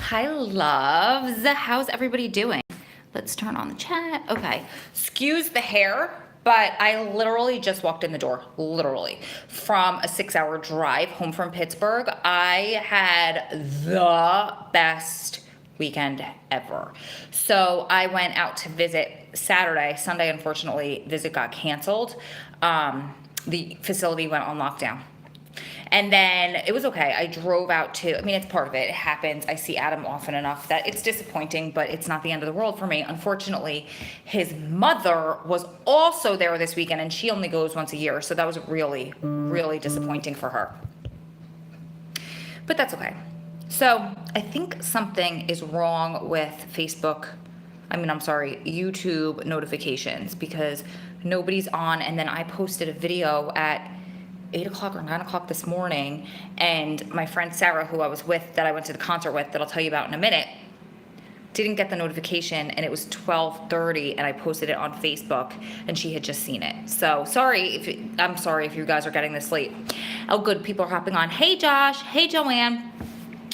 Hi, loves. How's everybody doing? Let's turn on the chat. Okay. Excuse the hair, but I literally just walked in the door, literally, from a 6-hour drive home from Pittsburgh. I had the best weekend ever. So I went out to visit Saturday. Sunday, unfortunately, visit got canceled. The facility went on lockdown. And then it was okay. I drove out to, I mean, it's part of it. It happens. I see Adam often enough that it's disappointing, but it's not the end of the world for me. Unfortunately, his mother was also there this weekend, and she only goes once a year. So that was really, really disappointing for her. But that's okay. So I think something is wrong with Facebook. YouTube notifications, because nobody's on. And then I posted a video at 8 o'clock or 9 o'clock this morning, and my friend Sarah, who I was with, that I went to the concert with, that I'll tell you about in a minute, didn't get the notification, and it was 12:30, and I posted it on Facebook, and she had just seen it. So I'm sorry if you guys are getting this late. Oh, good, people are hopping on. Hey, Josh. Hey, Joanne.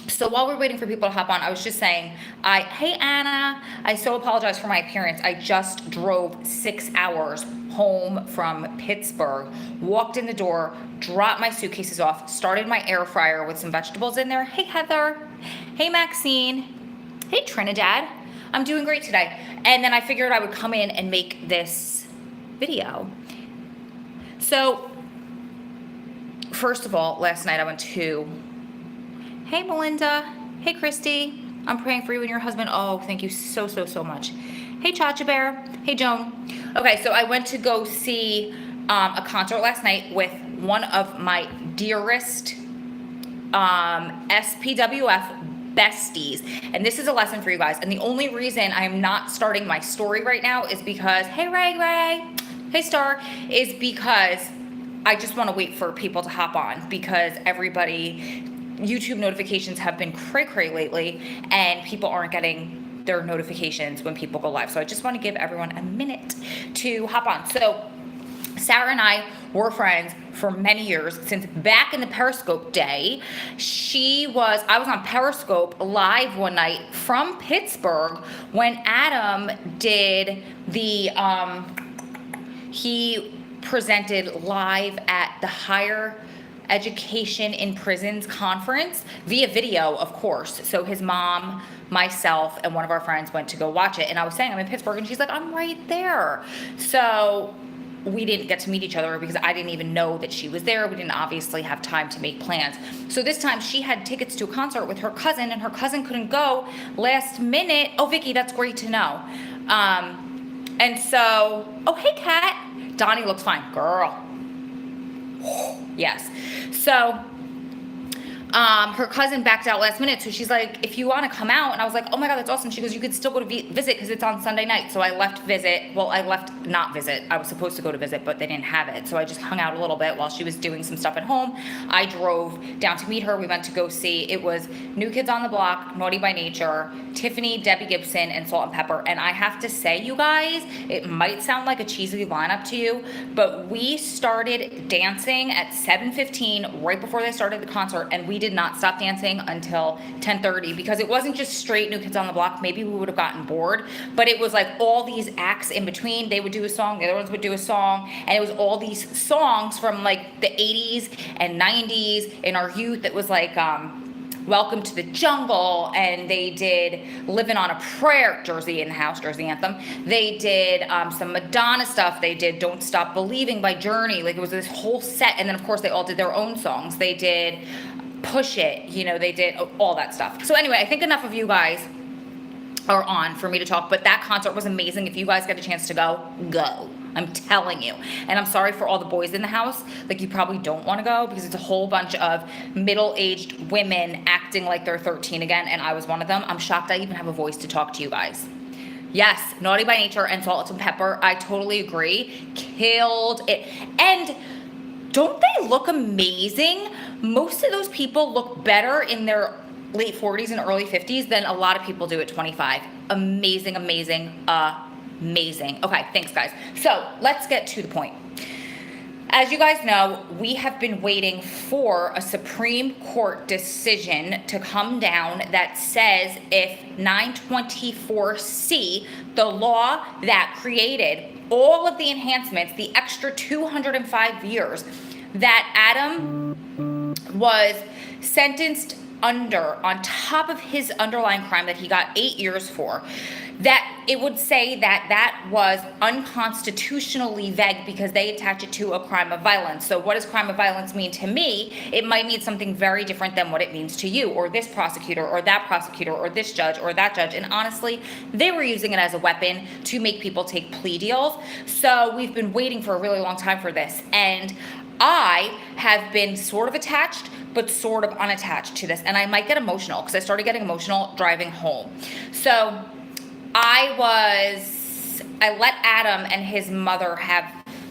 So while we're waiting for people to hop on, I was just saying, hey, Anna, I so apologize for my appearance. I just drove 6 hours home from Pittsburgh, walked in the door, dropped my suitcases off, started my air fryer with some vegetables in there. Hey, Heather. Hey, Maxine. Hey, Trinidad. I'm doing great today. And then I figured I would come in and make this video. So first of all, last night I went to, hey, Melinda. Hey, Christy. I'm praying for you and your husband. Oh, thank you so, so, so much. Hey, Chacha Bear. Hey, Joan. Okay, so I went to go see a concert last night with one of my dearest SPWF besties. And this is a lesson for you guys. And the only reason I am not starting my story right now is because, hey, Ray, hey, Star, is because I just want to wait for people to hop on, because YouTube notifications have been cray-cray lately, and people aren't getting their notifications when people go live. So I just want to give everyone a minute to hop on. So Sarah and I were friends for many years, since back in the Periscope day. I was on Periscope live one night from Pittsburgh when Adam did he presented live at the Higher Education in Prisons conference via video, of course. So his mom, myself, and one of our friends went to go watch it. And I was saying I'm in Pittsburgh, and she's like, I'm right there. So we didn't get to meet each other because I didn't even know that she was there. We didn't obviously have time to make plans. So this time she had tickets to a concert with her cousin, and her cousin couldn't go last minute. Oh, Vicky, that's great to know. And so, oh, hey, Kat. Donnie looks fine. Girl. Yes. So her cousin backed out last minute, so she's like, if you want to come out. And I was like, oh my God, that's awesome. She goes, you could still go to visit, because it's on Sunday night. So I left not visit. I was supposed to go to visit, but they didn't have it. So I just hung out a little bit while she was doing some stuff at home. I drove down to meet her. We went to go see, it was New Kids on the Block, Naughty by Nature, Tiffany, Debbie Gibson, and Salt and Pepper. And I have to say, you guys, it might sound like a cheesy lineup to you, but we started dancing at 7:15 right before they started the concert, and we did not stop dancing until 10:30, because it wasn't just straight New Kids on the Block. Maybe we would have gotten bored, but it was like all these acts in between. They would do a song, the other ones would do a song, and it was all these songs from like the 80s and 90s in our youth. It was like Welcome to the Jungle, and they did Living on a Prayer, Jersey in the House, Jersey Anthem. They did some Madonna stuff. They did Don't Stop Believing by Journey. Like, it was this whole set, and then of course they all did their own songs. They did Push It, they did all that stuff. So anyway, I think enough of you guys are on for me to talk, but that concert was amazing. If you guys get a chance to go. I'm telling you. And I'm sorry for all the boys in the house. Like, you probably don't want to go, because it's a whole bunch of middle-aged women acting like they're 13 again, and I was one of them. I'm shocked I even have a voice to talk to you guys. Yes, Naughty by Nature and Salt and Pepper, I totally agree. Killed it. And don't they look amazing? Most of those people look better in their late 40s and early 50s than a lot of people do at 25. Amazing, amazing, amazing. Okay, thanks, guys. So let's get to the point. As you guys know, we have been waiting for a Supreme Court decision to come down that says if 924C, the law that created all of the enhancements, the extra 205 years that Adam was sentenced under, on top of his underlying crime that he got 8 years for, that it would say that that was unconstitutionally vague because they attach it to a crime of violence. So what does crime of violence mean to me? It might mean something very different than what it means to you, or this prosecutor, or that prosecutor, or this judge, or that judge. And honestly, they were using it as a weapon to make people take plea deals. So we've been waiting for a really long time for this. And I have been sort of attached, but sort of unattached to this. And I might get emotional because I started getting emotional driving home. So I let Adam and his mother have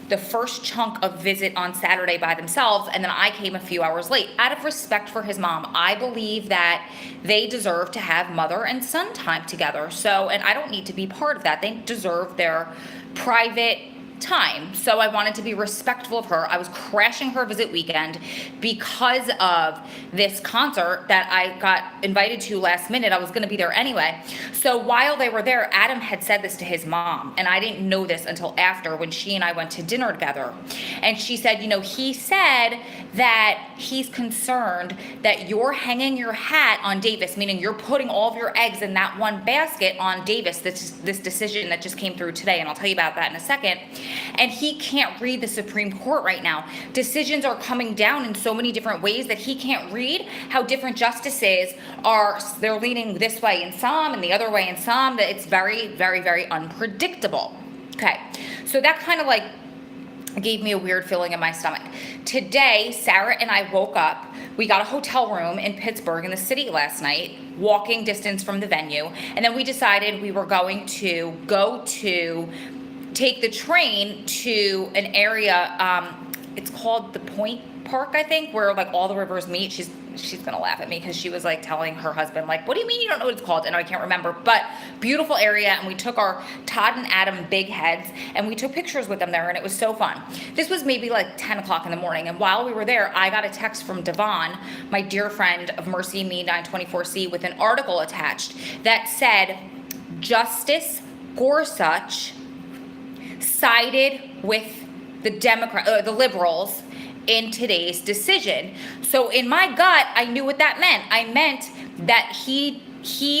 the first chunk of visit on Saturday by themselves, and then I came a few hours late. Out of respect for his mom, I believe that they deserve to have mother and son time together. So, and I don't need to be part of that. They deserve their private time. So I wanted to be respectful of her. I was crashing her visit weekend because of this concert that I got invited to last minute. I was going to be there anyway. So while they were there, Adam had said this to his mom, and I didn't know this until after when she and I went to dinner together. And she said, you know, he said that he's concerned that you're hanging your hat on Davis, meaning you're putting all of your eggs in that one basket on Davis, this decision that just came through today, and I'll tell you about that in a second. And he can't read the Supreme Court right now. Decisions are coming down in so many different ways that he can't read how different justices are, they're leaning this way in some and the other way in some, that it's very, very, very unpredictable. Okay, so that kind of like gave me a weird feeling in my stomach. Today, Sarah and I woke up. We got a hotel room in Pittsburgh in the city last night, walking distance from the venue. And then we decided we were going to take the train to an area, it's called the Point Park, I think, where like all the rivers meet. She's gonna laugh at me because she was like telling her husband, like, what do you mean you don't know what it's called? And I can't remember, but beautiful area. And we took our Todd and Adam big heads and we took pictures with them there, and it was so fun. This was maybe like 10 o'clock in the morning. And while we were there, I got a text from Devon, my dear friend of Mercy Me 924C, with an article attached that said, Justice Gorsuch sided with the liberals in today's decision. So in my gut, I knew what that meant. I meant that it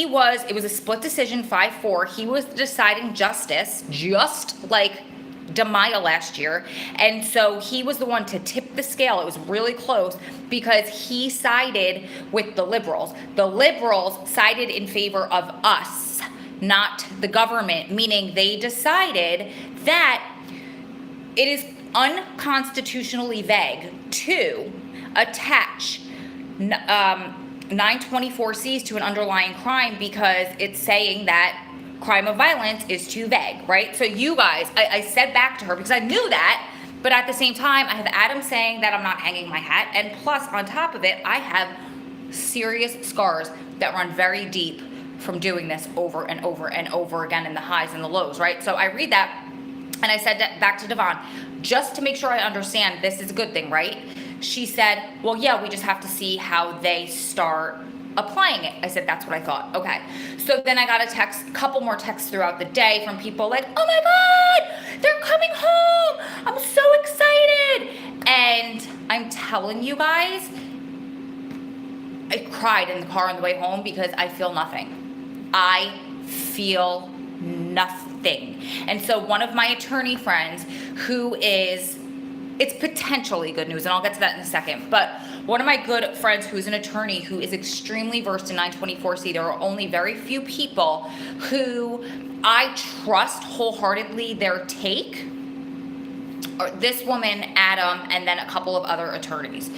was a split decision, 5-4. He was the deciding justice, just like DeMaia last year. And so he was the one to tip the scale. It was really close because he sided with the liberals. The liberals sided in favor of us, not the government, meaning they decided that it is unconstitutionally vague to attach 924Cs to an underlying crime because it's saying that crime of violence is too vague, right? So you guys, I said back to her because I knew that, but at the same time, I have Adam saying that I'm not hanging my hat, and plus on top of it, I have serious scars that run very deep from doing this over and over and over again in the highs and the lows, right? So I read that and I said that back to Devon, just to make sure I understand this is a good thing, right? She said, well, yeah, we just have to see how they start applying it. I said, that's what I thought. Okay. So then I got a couple more texts throughout the day from people like, oh my God, they're coming home. I'm so excited. And I'm telling you guys, I cried in the car on the way home because I feel nothing. I feel nothing. And so one of my attorney friends it's potentially good news, and I'll get to that in a second, but one of my good friends who's an attorney who is extremely versed in 924C, there are only very few people who I trust wholeheartedly their take, or this woman, Adam, and then a couple of other attorneys,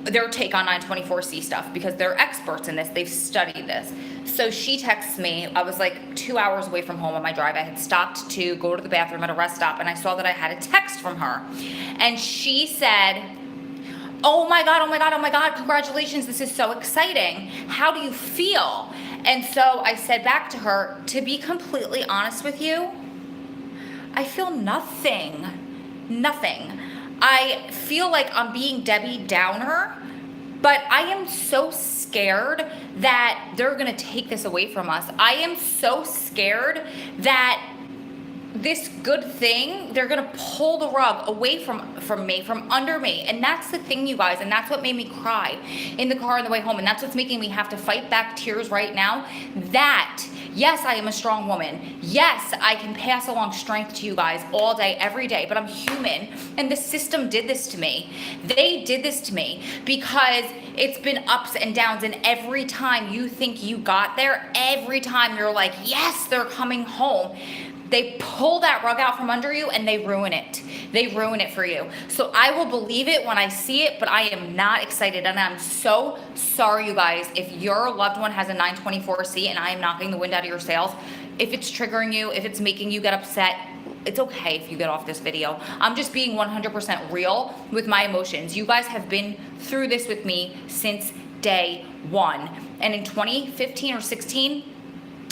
their take on 924C stuff, because they're experts in this, they've studied this. So she texts me, I was like 2 hours away from home on my drive. I had stopped to go to the bathroom at a rest stop, and I saw that I had a text from her. And she said, oh my God, congratulations, this is so exciting. How do you feel? And so I said back to her, to be completely honest with you, I feel nothing. I feel like I'm being Debbie Downer, but I am so scared that they're gonna take this away from us. I am so scared that this good thing, they're gonna pull the rug away from me, from under me. And that's the thing, you guys, and that's what made me cry in the car on the way home. And that's what's making me have to fight back tears right now. That, yes, I am a strong woman. Yes, I can pass along strength to you guys all day, every day, but I'm human. And the system did this to me. They did this to me because it's been ups and downs. And every time you think you got there, every time you're like, yes, they're coming home, they pull that rug out from under you and they ruin it. They ruin it for you. So I will believe it when I see it, but I am not excited. And I'm so sorry, you guys, if your loved one has a 924C and I am knocking the wind out of your sails, if it's triggering you, if it's making you get upset, it's okay if you get off this video. I'm just being 100% real with my emotions. You guys have been through this with me since day one. And in 2015 or 16,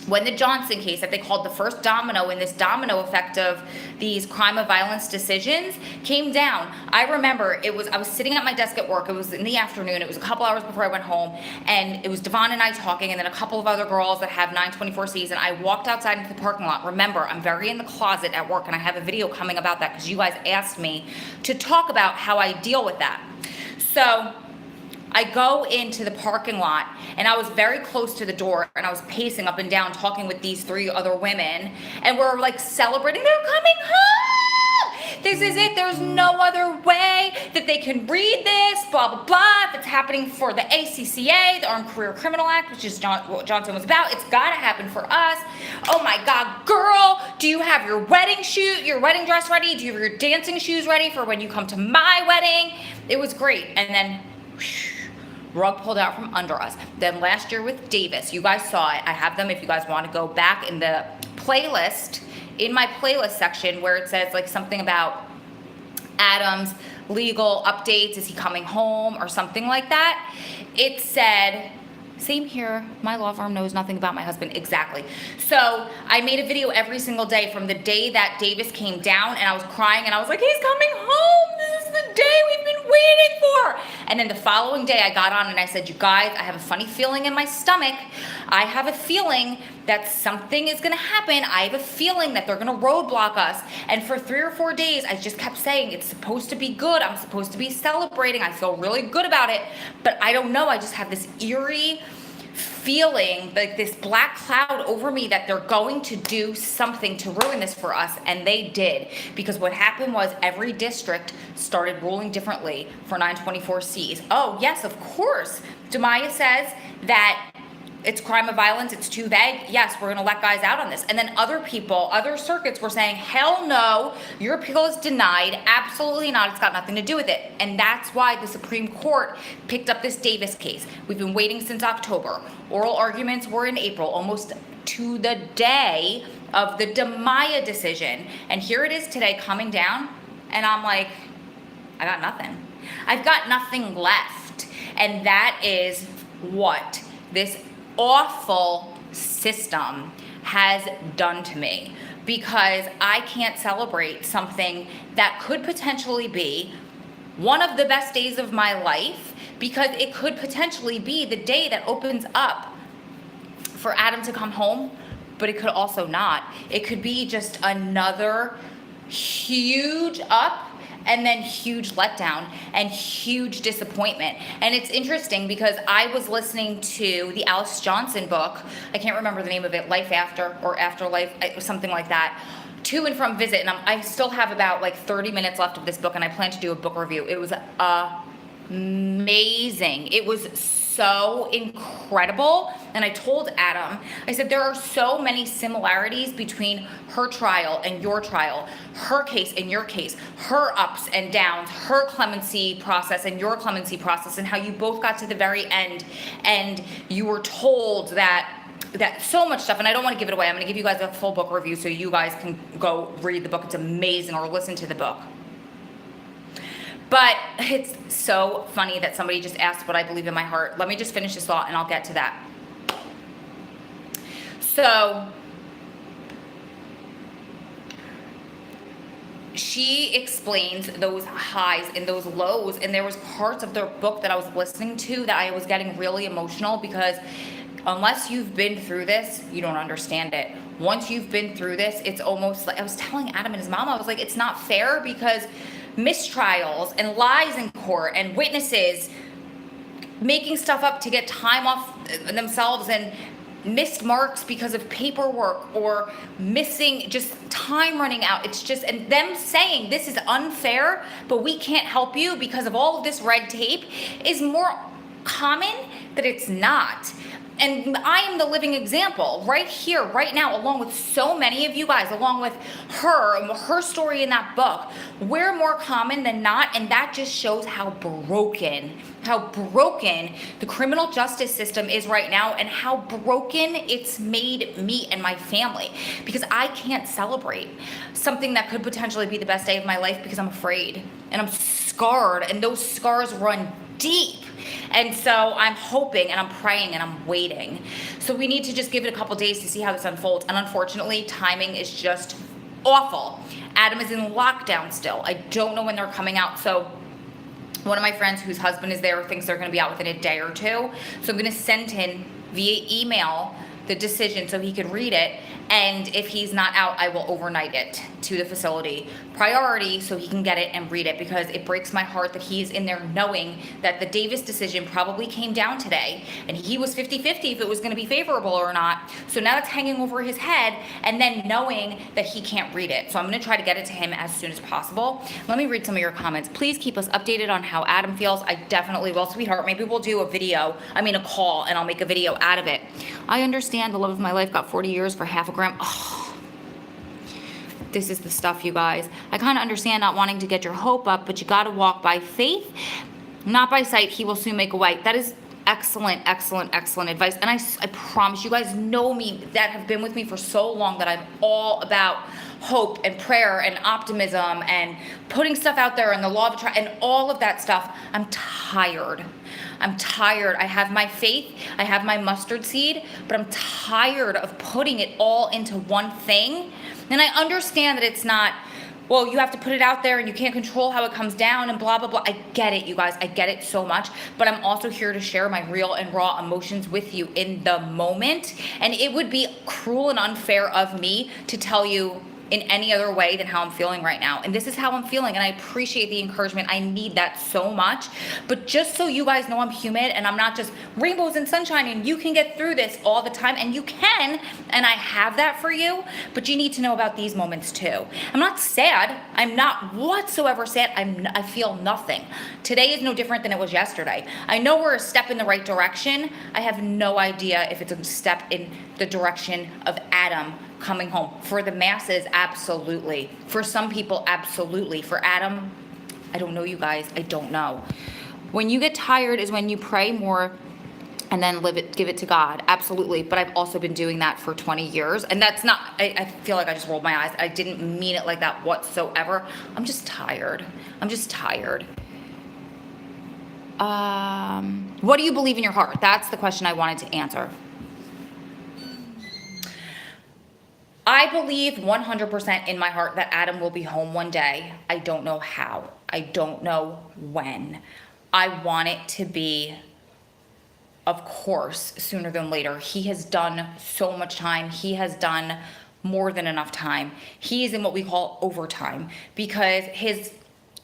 when the Johnson case that they called the first domino in this domino effect of these crime of violence decisions came down, I remember I was sitting at my desk at work. It was in the afternoon. It was a couple hours before I went home, and it was Devon and I talking, and then a couple of other girls that have 924Cs, and I walked outside into the parking lot. Remember, I'm very in the closet at work, and I have a video coming about that because you guys asked me to talk about how I deal with that. So I go into the parking lot, and I was very close to the door, and I was pacing up and down talking with these three other women, and we're like celebrating, they're coming home, this is it, there's no other way that they can read this, blah blah blah. If it's happening for the ACCA, the Armed Career Criminal Act, which is what Johnson was about, it's gotta happen for us. Oh my God, girl, do you have your wedding dress ready? Do you have your dancing shoes ready for when you come to my wedding? It was great. And then whoosh, rug pulled out from under us. Then last year with Davis, you guys saw it. I have them if you guys want to go back in the playlist, in my playlist section where it says like something about Adam's legal updates. Is he coming home or something like that? It said, same here, my law firm knows nothing about my husband. Exactly. So I made a video every single day from the day that Davis came down, and I was crying and I was like, he's coming home. This is the day we've been waiting for. And then the following day I got on and I said, you guys, I have a funny feeling in my stomach. I have a feeling that something is gonna happen. I have a feeling that they're gonna roadblock us. And for 3 or 4 days, I just kept saying, it's supposed to be good. I'm supposed to be celebrating. I feel really good about it, but I don't know. I just have this eerie feeling, like this black cloud over me, that they're going to do something to ruin this for us. And they did, because what happened was every district started ruling differently for 924Cs. Oh yes, of course. Demaya says that it's crime of violence, it's too vague. Yes, we're gonna let guys out on this. And then other people, other circuits were saying, hell no, your appeal is denied. Absolutely not, it's got nothing to do with it. And that's why the Supreme Court picked up this Davis case. We've been waiting since October. Oral arguments were in April, almost to the day of the Demaya decision. And here it is today coming down, and I'm like, I got nothing. I've got nothing left. And that is what this awful system has done to me, because I can't celebrate something that could potentially be one of the best days of my life, because it could potentially be the day that opens up for Adam to come home, but it could also not. It could be just another huge up and then huge letdown and huge disappointment. And it's interesting because I was listening to the Alice Johnson book, I can't remember the name of it, Life After or Afterlife, something like that, to and from visit, and I still have about like 30 minutes left of this book, and I plan to do a book review. It was amazing. It was so incredible. And I told Adam, I said, there are so many similarities between her trial and your trial, her case and your case, her ups and downs, her clemency process and your clemency process, and how you both got to the very end and you were told that so much stuff. And I don't want to give it away. I'm going to give you guys a full book review so you guys can go read the book. It's amazing, or listen to the book. But it's so funny that somebody just asked what I believe in my heart. Let me just finish this thought and I'll get to that. So she explains those highs and those lows, and there was parts of their book that I was listening to that I was getting really emotional, because unless you've been through this, you don't understand it. Once you've been through this, it's almost like, I was telling Adam and his mom, I was like, it's not fair, because mistrials and lies in court and witnesses making stuff up to get time off themselves, and missed marks because of paperwork, or missing, just time running out. It's just, and them saying this is unfair, but we can't help you because of all of this red tape, is more common than it's not. And I am the living example right here, right now, along with so many of you guys, along with her story in that book. We're more common than not, and that just shows how broken the criminal justice system is right now, and how broken it's made me and my family, because I can't celebrate something that could potentially be the best day of my life because I'm afraid, and I'm scarred, and those scars run deep. And so I'm hoping and I'm praying and I'm waiting. So we need to just give it a couple days to see how this unfolds. And unfortunately, timing is just awful. Adam is in lockdown still. I don't know when they're coming out. So one of my friends whose husband is there thinks they're going to be out within a day or two. So I'm going to send him via email the decision so he could read it. And if he's not out, I will overnight it to the facility. Priority, so he can get it and read it, because it breaks my heart that he's in there knowing that the Davis decision probably came down today, and he was 50-50 if it was going to be favorable or not. So now it's hanging over his head, and then knowing that he can't read it. So I'm going to try to get it to him as soon as possible. Let me read some of your comments. Please keep us updated on how Adam feels. I definitely will, sweetheart. Maybe we'll do a call, and I'll make a video out of it. I understand the love of my life got 40 years for half a gram. Oh, this is the stuff, you guys. I kind of understand not wanting to get your hope up, but you got to walk by faith, not by sight. He will soon make a way. That is excellent, excellent, excellent advice. And I promise, you guys know me, that have been with me for so long, that I'm all about hope and prayer and optimism and putting stuff out there and the law of attraction and all of that stuff. I'm tired. I have my faith, I have my mustard seed, but I'm tired of putting it all into one thing. And I understand that it's not, well, you have to put it out there and you can't control how it comes down and blah, blah, blah. I get it, you guys. I get it so much. But I'm also here to share my real and raw emotions with you in the moment. And it would be cruel and unfair of me to tell you in any other way than how I'm feeling right now. And this is how I'm feeling, and I appreciate the encouragement. I need that so much. But just so you guys know, I'm human, and I'm not just rainbows and sunshine, and you can get through this all the time, and you can, and I have that for you, but you need to know about these moments too. I'm not sad. I'm not whatsoever sad. I feel nothing. Today is no different than it was yesterday. I know we're a step in the right direction. I have no idea if it's a step in the direction of Adam coming home. For the masses, absolutely. For some people, absolutely. For Adam, I don't know, you guys. I don't know. When you get tired is when you pray more and then give it to God. Absolutely. But I've also been doing that for 20 years. And that's not, I feel like I just rolled my eyes. I didn't mean it like that whatsoever. I'm just tired. What do you believe in your heart? That's the question I wanted to answer. I believe 100% in my heart that Adam will be home one day. I don't know how. I don't know when. I want it to be, of course, sooner than later. He has done so much time. He has done more than enough time. He is in what we call overtime, because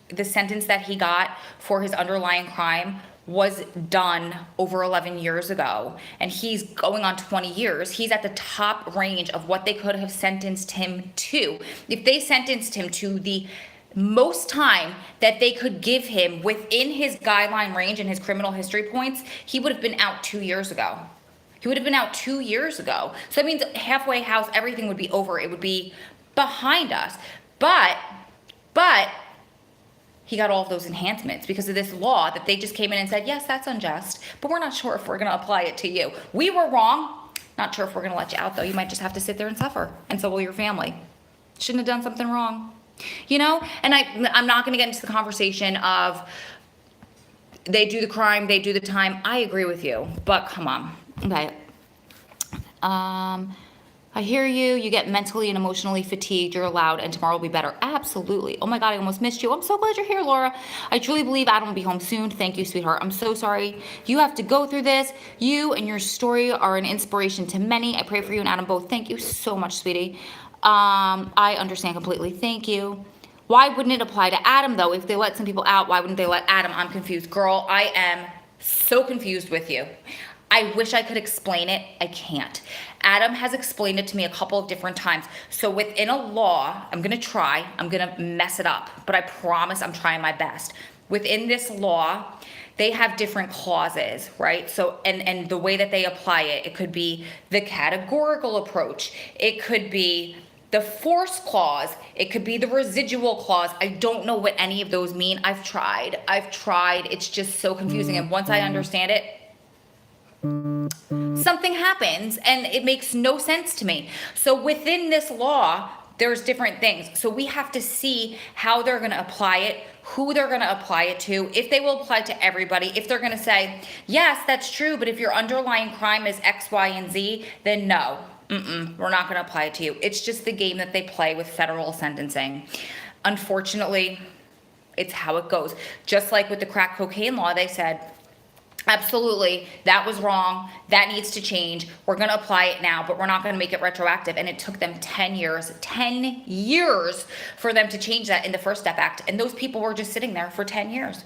the sentence that he got for his underlying crime was done over 11 years ago, and he's going on 20 years. He's at the top range of what they could have sentenced him to. If they sentenced him to the most time that they could give him within his guideline range and his criminal history points, he would have been out 2 years ago. So that means halfway house, everything would be over. It would be behind us. But he got all of those enhancements because of this law that they just came in and said, yes, that's unjust, but we're not sure if we're going to apply it to you. We were wrong. Not sure if we're going to let you out, though. You might just have to sit there and suffer, and so will your family. Shouldn't have done something wrong. You know? And I'm not going to get into the conversation of they do the crime, they do the time. I agree with you, but come on. Okay. I hear you. You get mentally and emotionally fatigued. You're allowed, and tomorrow will be better. Absolutely. Oh my God, I almost missed you. I'm so glad you're here, Laura. I truly believe Adam will be home soon. Thank you, sweetheart. I'm so sorry you have to go through this. You and your story are an inspiration to many. I pray for you and Adam both. Thank you so much, sweetie. I understand completely. Thank you. Why wouldn't it apply to Adam, though? If they let some people out, why wouldn't they let Adam? I'm confused. Girl, I am so confused with you. I wish I could explain it. I can't. Adam has explained it to me a couple of different times. So within a law, I'm gonna try, I'm gonna mess it up, but I promise I'm trying my best. Within this law, they have different clauses, right? So, and the way that they apply it, it could be the categorical approach. It could be the force clause. It could be the residual clause. I don't know what any of those mean. I've tried. It's just so confusing. And once I understand it, something happens and it makes no sense to me. So within this law, there's different things. So we have to see how they're going to apply it, who they're going to apply it to, if they will apply to everybody, if they're going to say, yes, that's true, but if your underlying crime is X, Y, and Z, then no, we're not going to apply it to you. It's just the game that they play with federal sentencing. Unfortunately, it's how it goes. Just like with the crack cocaine law, they said, absolutely, that was wrong. That needs to change. We're going to apply it now, but we're not going to make it retroactive. And it took them 10 years for them to change that in the First Step Act. And those people were just sitting there for 10 years.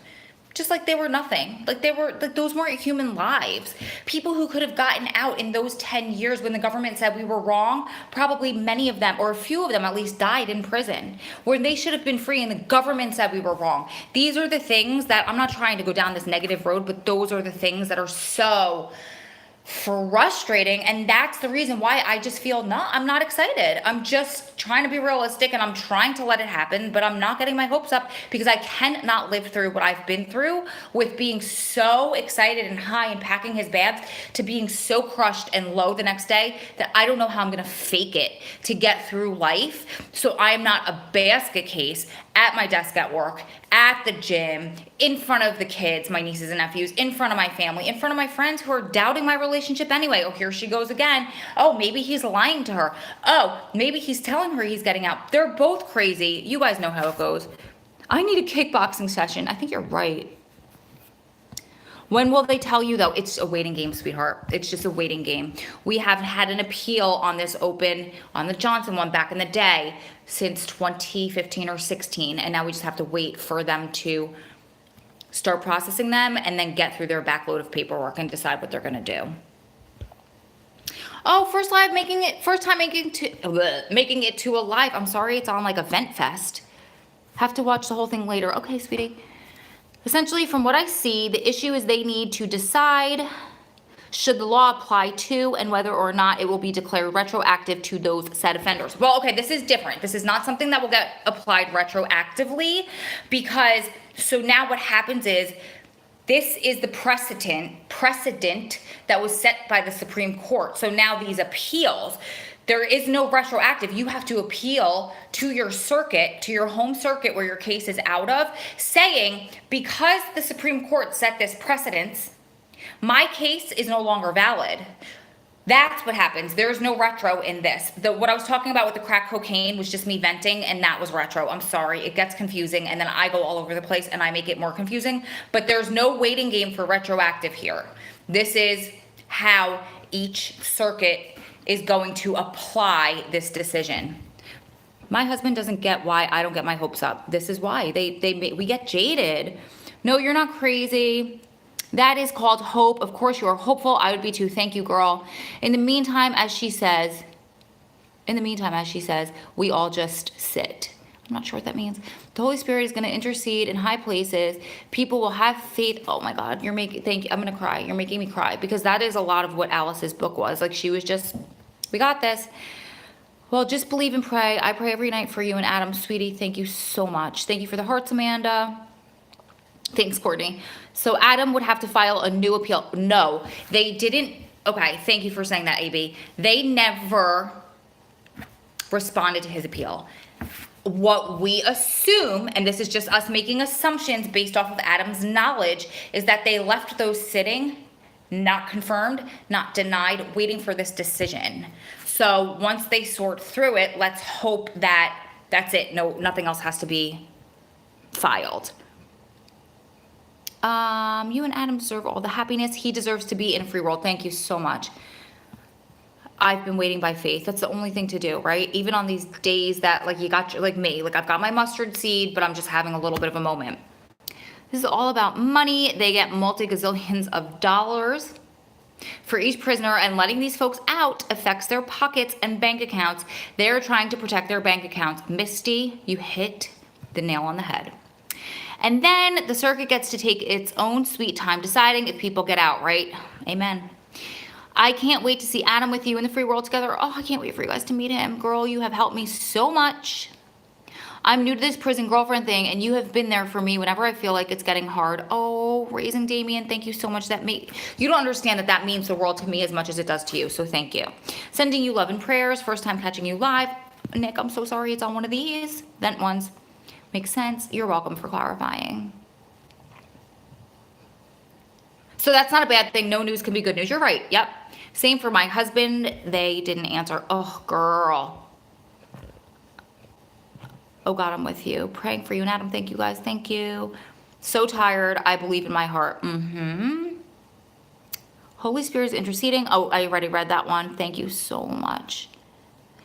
Just like they were nothing. Like those weren't human lives. People who could have gotten out in those 10 years when the government said we were wrong, probably many of them, or a few of them at least, died in prison, where they should have been free and the government said we were wrong. These are the things that, I'm not trying to go down this negative road, but those are the things that are so frustrating, and that's the reason why I just feel I'm not excited. I'm just trying to be realistic and I'm trying to let it happen, but I'm not getting my hopes up because I cannot live through what I've been through with being so excited and high and packing his bags to being so crushed and low the next day that I don't know how I'm gonna fake it to get through life. So I'm not a basket case at my desk at work, at the gym, in front of the kids, my nieces and nephews, in front of my family, in front of my friends who are doubting my relationship anyway. Oh, here she goes again. Oh, maybe he's lying to her. Oh, maybe he's telling her he's getting out. They're both crazy. You guys know how it goes. I need a kickboxing session. I think you're right. When will they tell you, though? It's a waiting game, sweetheart. It's just a waiting game. We haven't had an appeal on this open, on the Johnson one back in the day, since 2015 or 16. And now we just have to wait for them to start processing them and then get through their backload of paperwork and decide what they're going to do. Oh, first time making it to a live. I'm sorry, it's on like Event Fest. Have to watch the whole thing later. Okay, sweetie. Essentially, from what I see, the issue is they need to decide should the law apply to and whether or not it will be declared retroactive to those said offenders. Well, okay, this is different. This is not something that will get applied retroactively because, so now what happens is, this is the precedent that was set by the Supreme Court. So now these appeals, there is no retroactive. You have to appeal to your circuit, to your home circuit where your case is out of, saying, because the Supreme Court set this precedence, my case is no longer valid. That's what happens. There's no retro in this. What I was talking about with the crack cocaine was just me venting, and that was retro. I'm sorry. It gets confusing, and then I go all over the place, and I make it more confusing. But there's no waiting game for retroactive here. This is how each circuit is going to apply this decision. My husband doesn't get why I don't get my hopes up. This is why. We get jaded. No, you're not crazy. That is called hope. Of course you are hopeful. I would be too. Thank you, girl. In the meantime, as she says, we all just sit. I'm not sure what that means. The Holy Spirit is going to intercede in high places. People will have faith. Oh my God, thank you. I'm going to cry. You're making me cry because that is a lot of what Alice's book was. Like she was just, we got this. Well, just believe and pray. I pray every night for you and Adam, sweetie. Thank you so much. Thank you for the hearts, Amanda. Thanks, Courtney. So Adam would have to file a new appeal. No, they didn't. Okay, thank you for saying that, AB. They never responded to his appeal. What we assume, and this is just us making assumptions based off of Adam's knowledge, is that they left those sitting, not confirmed, not denied, waiting for this decision. So once they sort through it, let's hope that that's it. No, nothing else has to be filed. You and Adam deserve all the happiness. He deserves to be in a free world. Thank you so much. I've been waiting by faith. That's the only thing to do, right? Even on these days that like you got, like me, like I've got my mustard seed, but I'm just having a little bit of a moment. This is all about money. They get multi-gazillions of dollars for each prisoner, and letting these folks out affects their pockets and bank accounts. They're trying to protect their bank accounts. Misty, you hit the nail on the head. And then the circuit gets to take its own sweet time deciding if people get out, right? Amen. I can't wait to see Adam with you in the free world together. Oh, I can't wait for you guys to meet him. Girl, you have helped me so much. I'm new to this prison girlfriend thing, and you have been there for me whenever I feel like it's getting hard. Oh, raising Damien, thank you so much. You don't understand that means the world to me as much as it does to you, so thank you. Sending you love and prayers. First time catching you live. Nick, I'm so sorry it's on one of these. Vent ones. Makes sense. You're welcome for clarifying. So that's not a bad thing. No news can be good news. You're right. Yep. Same for my husband. They didn't answer. Oh, girl. Oh, God, I'm with you. Praying for you and Adam. Thank you, guys. Thank you. So tired. I believe in my heart. Holy Spirit is interceding. Oh, I already read that one. Thank you so much.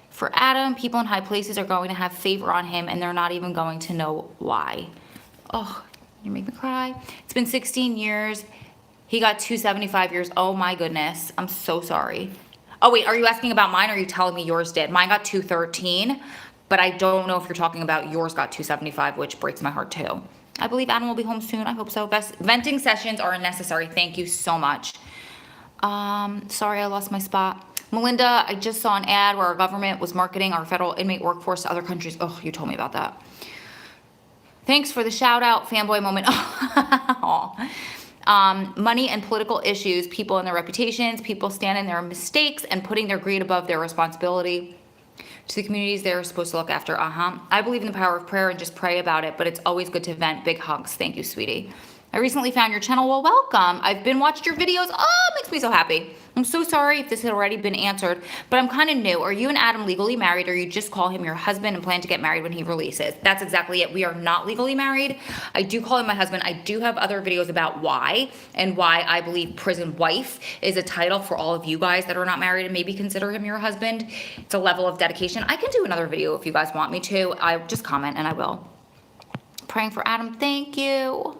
For Adam, people in high places are going to have favor on him, and they're not even going to know why. Oh, you make me cry. It's been 16 years. He got 275 years. Oh my goodness. I'm so sorry. Oh wait, are you asking about mine or are you telling me yours did? Mine got 213, but I don't know if you're talking about yours got 275, which breaks my heart too. I believe Adam will be home soon. I hope so. Venting sessions are necessary. Thank you so much. Sorry I lost my spot. Melinda, I just saw an ad where our government was marketing our federal inmate workforce to other countries. Oh, you told me about that. Thanks for the shout out, fanboy moment. Money and political issues, people and their reputations, people standing their mistakes and putting their greed above their responsibility to the communities they're supposed to look after. I believe in the power of prayer and just pray about it, but it's always good to vent. Big hugs. Thank you, sweetie. I recently found your channel. Well, welcome. I've been watching your videos. Oh, it makes me so happy. I'm so sorry if this had already been answered, but I'm kind of new. Are you and Adam legally married, or you just call him your husband and plan to get married when he releases? That's exactly it. We are not legally married. I do call him my husband. I do have other videos about why and why I believe prison wife is a title for all of you guys that are not married and maybe consider him your husband. It's a level of dedication. I can do another video if you guys want me to. I just comment and I will. Praying for Adam. Thank you.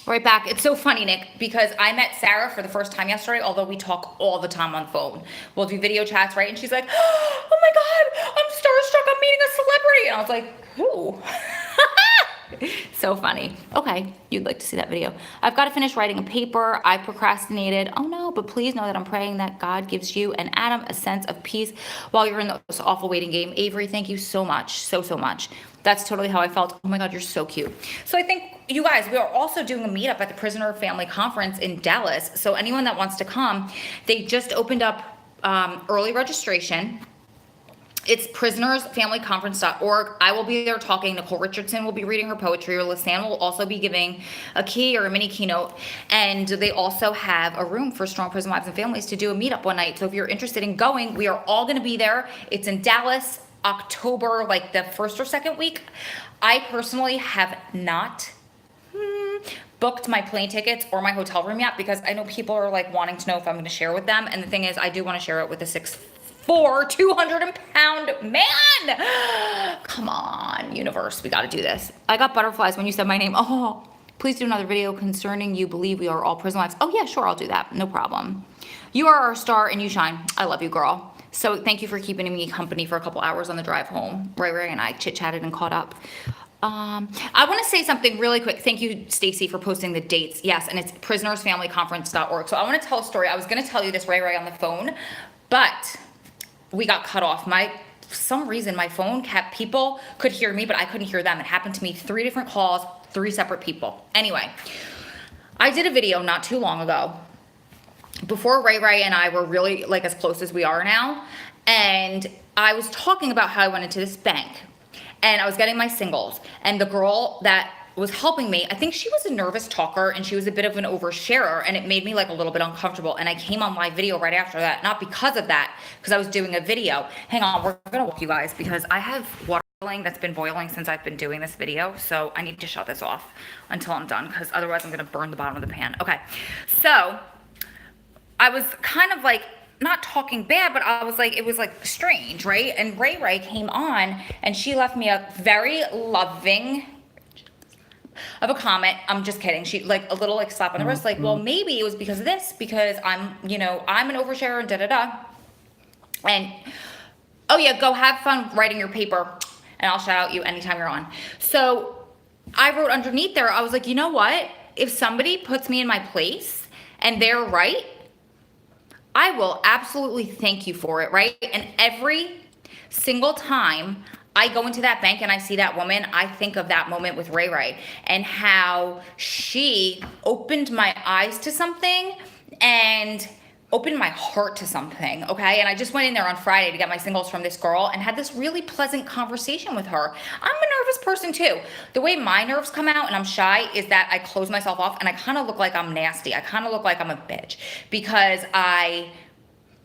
Right back. It's so funny, Nick, because I met Sarah for the first time yesterday, although we talk all the time on phone. We'll do video chats, right? And she's like, oh my God, I'm starstruck. I'm meeting a celebrity. And I was like, who? So funny. Okay, you'd like to see that video. I've got to finish writing a paper. I procrastinated. Oh no, but please know that I'm praying that God gives you and Adam a sense of peace while you're in this awful waiting game. Avery, thank you so much. So much. That's totally how I felt. Oh my God, you're so cute. So I think you guys, we are also doing a meetup at the Prisoner Family Conference in Dallas. So anyone that wants to come, they just opened up early registration. It's prisonersfamilyconference.org. I will be there talking. Nicole Richardson will be reading her poetry. Lisanne will also be giving a key or a mini keynote. And they also have a room for strong prison wives and families to do a meetup one night. So if you're interested in going, we are all going to be there. It's in Dallas, October, like the first or second week. I personally have not booked my plane tickets or my hotel room yet because I know people are like wanting to know if I'm going to share with them. And the thing is, I do want to share it with a 6'4", 200-pound man. Come on, universe, we got to do this. I got butterflies when you said my name. Oh, please do another video concerning you believe we are all prison wives. Oh yeah, sure, I'll do that. No problem. You are our star and you shine. I love you, girl. So thank you for keeping me company for a couple hours on the drive home. Ray and I chit-chatted and caught up. I want to say something really quick. Thank you, Stacy, for posting the dates. Yes, and it's prisonersfamilyconference.org. So I want to tell a story. I was going to tell you this, Ray, on the phone, but we got cut off. For some reason, my phone people could hear me, but I couldn't hear them. It happened to me 3 different calls, 3 separate people. Anyway, I did a video not too long ago before Ray and I were really like as close as we are now. And I was talking about how I went into this bank and I was getting my singles. And the girl that was helping me. I think she was a nervous talker and she was a bit of an oversharer, and it made me like a little bit uncomfortable. And I came on live video right after that, not because of that, because I was doing a video. Hang on, we're gonna walk you guys because I have water that's been boiling since I've been doing this video. So I need to shut this off until I'm done, because otherwise I'm gonna burn the bottom of the pan. Okay, so I was kind of like, not talking bad, but I was like, it was like strange, right? And Ray came on and she left me a very loving of a comment. I'm just kidding. She like a little like slap on the wrist, like, well, maybe it was because of this, because I'm, you know, I'm an oversharer and da-da-da. And, oh yeah, go have fun writing your paper and I'll shout out you anytime you're on. So I wrote underneath there, I was like, you know what? If somebody puts me in my place and they're right, I will absolutely thank you for it, right? And every single time I go into that bank and I see that woman, I think of that moment with Ray and how she opened my eyes to something and opened my heart to something, okay? And I just went in there on Friday to get my singles from this girl and had this really pleasant conversation with her. I'm a nervous person too. The way my nerves come out and I'm shy is that I close myself off and I kind of look like I'm nasty. I kind of look like I'm a bitch because I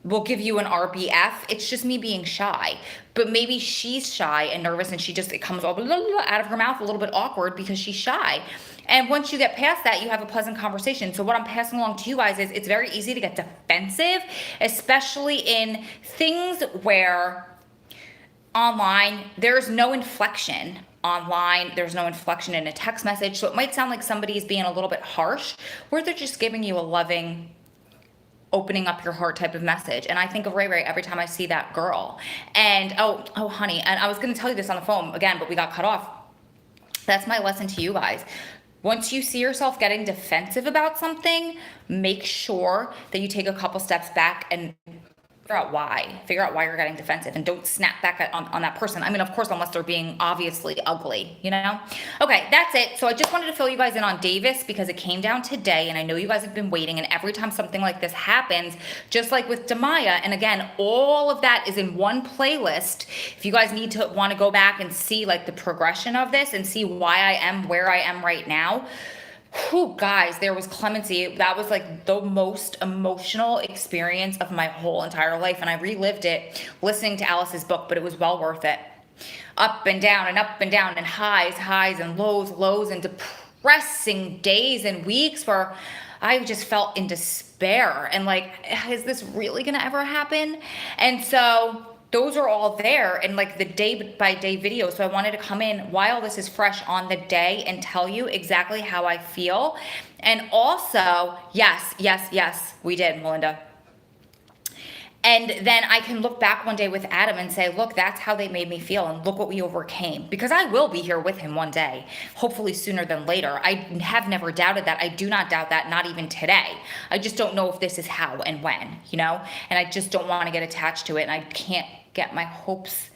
will give you an RBF. It's just me being shy. But maybe she's shy and nervous and it comes all out of her mouth a little bit awkward because she's shy. And once you get past that, you have a pleasant conversation. So what I'm passing along to you guys is it's very easy to get defensive, especially in things where online, there's no inflection. Online, there's no inflection in a text message. So it might sound like somebody's being a little bit harsh, where they're just giving you a loving, opening up your heart type of message. And I think of Ray every time I see that girl. And oh honey, and I was gonna tell you this on the phone again, but we got cut off. That's my lesson to you guys. Once you see yourself getting defensive about something, make sure that you take a couple steps back and figure out why you're getting defensive, and don't snap back on that person. I mean, of course, unless they're being obviously ugly, you know? Okay, that's it. So I just wanted to fill you guys in on Davis because it came down today and I know you guys have been waiting, and every time something like this happens, just like with Demaya, and again, all of that is in one playlist. If you guys want to go back and see like the progression of this and see why I am where I am right now, whew, guys, there was clemency. That was like the most emotional experience of my whole entire life. And I relived it listening to Alice's book, but it was well worth it. Up and down and highs and lows and depressing days and weeks where I just felt in despair and like, is this really gonna ever happen? And so those are all there in like the day by day video. So I wanted to come in while this is fresh on the day and tell you exactly how I feel. And also, yes, we did, Melinda. And then I can look back one day with Adam and say, look, that's how they made me feel. And look what we overcame, because I will be here with him one day, hopefully sooner than later. I have never doubted that. I do not doubt that, not even today. I just don't know if this is how and when, you know, and I just don't want to get attached to it. And I can't get my hopes.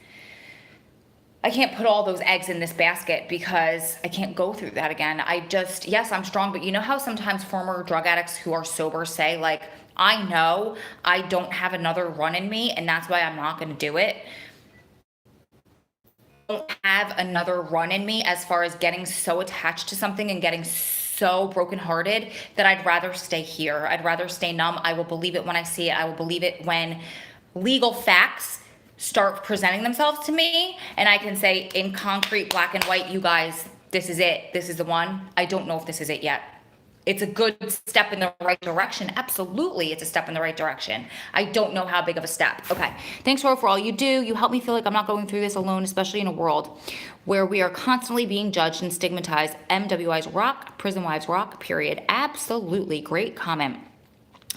I can't put all those eggs in this basket because I can't go through that again. Yes, I'm strong, but you know how sometimes former drug addicts who are sober say like, I know I don't have another run in me and that's why I'm not going to do it. I don't have another run in me as far as getting so attached to something and getting so brokenhearted that I'd rather stay here. I'd rather stay numb. I will believe it when I see it. I will believe it when legal facts start presenting themselves to me and I can say in concrete, black and white, you guys, this is it. This is the one. I don't know if this is it yet. It's a good step in the right direction. Absolutely, it's a step in the right direction. I don't know how big of a step. Okay, thanks, Ro, for all you do. You help me feel like I'm not going through this alone, especially in a world where we are constantly being judged and stigmatized. MWIs rock, prison wives rock, period. Absolutely, great comment.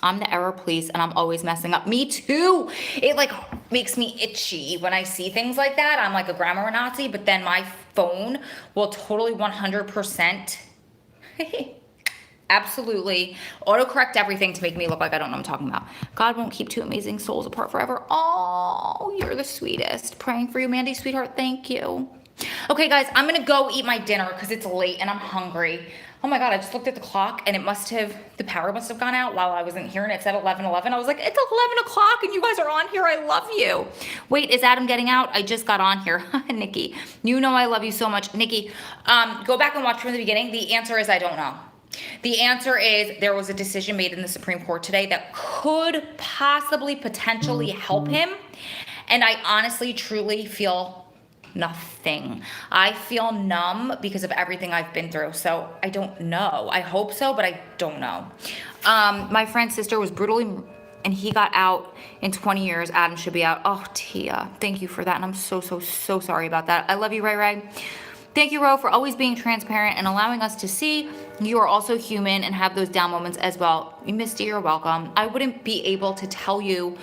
I'm the error police and I'm always messing up. Me too. It like makes me itchy when I see things like that. I'm like a grammar Nazi, but then my phone will totally 100% absolutely autocorrect everything to make me look like I don't know what I'm talking about. God won't keep two amazing souls apart forever. Oh, you're the sweetest. Praying for you, Mandy, sweetheart. Thank you. Okay, guys, I'm going to go eat my dinner because it's late and I'm hungry. Oh my God, I just looked at the clock and the power must have gone out while I wasn't here and it said 11:11. I was like, it's 11 o'clock and you guys are on here. I love you. Wait, is Adam getting out? I just got on here. Nikki, you know I love you so much. Nikki, go back and watch from the beginning. The answer is I don't know. The answer is there was a decision made in the Supreme Court today that could possibly, potentially help him. And I honestly, truly feel nothing. I feel numb because of everything I've been through. So I don't know. I hope so, but I don't know. My friend's sister was brutally, and he got out in 20 years. Adam should be out. Oh, Tia, thank you for that. And I'm so sorry about that. I love you, Ray Ray. Thank you, Ro, for always being transparent and allowing us to see you are also human and have those down moments as well. Misty, you're welcome. I wouldn't be able to tell you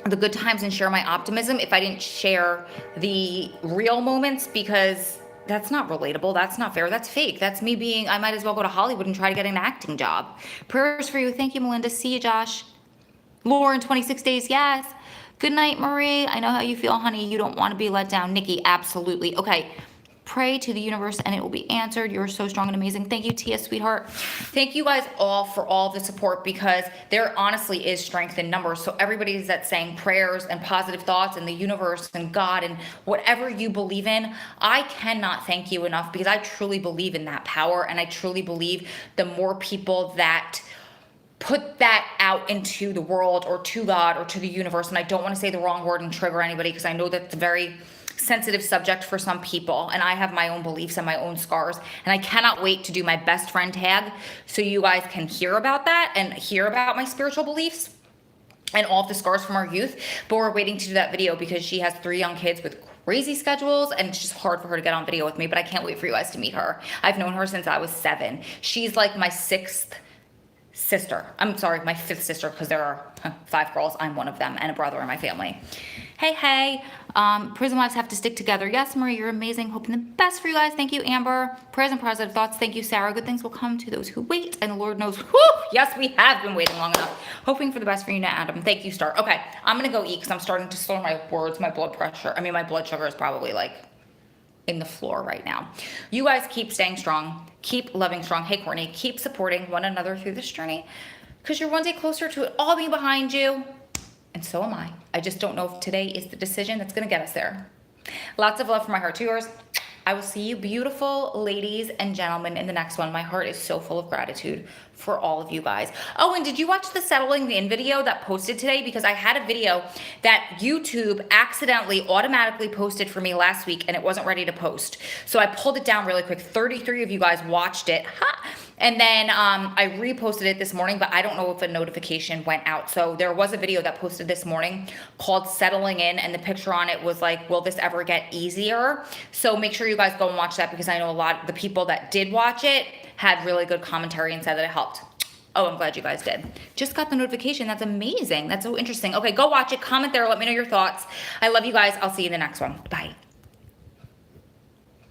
the good times and share my optimism if I didn't share the real moments, because that's not relatable. That's not fair. That's fake. That's me being, I might as well go to Hollywood and try to get an acting job. Prayers for you. Thank you, Melinda. See you, Josh. Lauren, 26 days. Yes. Good night, Marie. I know how you feel, honey. You don't want to be let down. Nikki, absolutely. Okay. Pray to the universe and it will be answered. You're so strong and amazing. Thank you, Tia, sweetheart. Thank you guys all for all the support, because there honestly is strength in numbers. So everybody that's saying prayers and positive thoughts and the universe and God and whatever you believe in, I cannot thank you enough, because I truly believe in that power. And I truly believe the more people that put that out into the world or to God or to the universe, and I don't want to say the wrong word and trigger anybody, because I know that's a very sensitive subject for some people, and I have my own beliefs and my own scars, and I cannot wait to do my best friend tag so you guys can hear about that and hear about my spiritual beliefs and all of the scars from our youth. But we're waiting to do that video because she has 3 young kids with crazy schedules, and it's just hard for her to get on video with me, but I can't wait for you guys to meet her. I've known her since I was 7. She's like my 6th sister. I'm sorry, my 5th sister, because there are 5 girls. I'm one of them, and a brother in my family. Hey, prison wives have to stick together. Yes, Marie, you're amazing. Hoping the best for you guys. Thank you, Amber. Prayers and positive thoughts. Thank you, Sarah. Good things will come to those who wait, and the Lord knows. Whew, yes, we have been waiting long enough. Hoping for the best for you now, Adam. Thank you, Star. Okay, I'm gonna go eat because I'm starting to slow my words. My blood pressure. I mean, my blood sugar is probably like in the floor right now. You guys keep staying strong. Keep loving strong. Hey, Courtney, keep supporting one another through this journey, because you're one day closer to it all being behind you. And so am I. I just don't know if today is the decision that's going to get us there. Lots of love from my heart to yours. I will see you beautiful ladies and gentlemen in the next one. My heart is so full of gratitude for all of you guys. Oh, and did you watch the settling in video that posted today? because I had a video that YouTube accidentally automatically posted for me last week, and it wasn't ready to post. So I pulled it down really quick. 33 of you guys watched it. Ha! And then I reposted it this morning, but I don't know if a notification went out. So there was a video that posted this morning called Settling In, and the picture on it was like, will this ever get easier? So make sure you guys go and watch that, because I know a lot of the people that did watch it had really good commentary and said that it helped. Oh, I'm glad you guys did. Just got the notification. That's amazing. That's so interesting. Okay, go watch it. Comment there. Let me know your thoughts. I love you guys. I'll see you in the next one. Bye.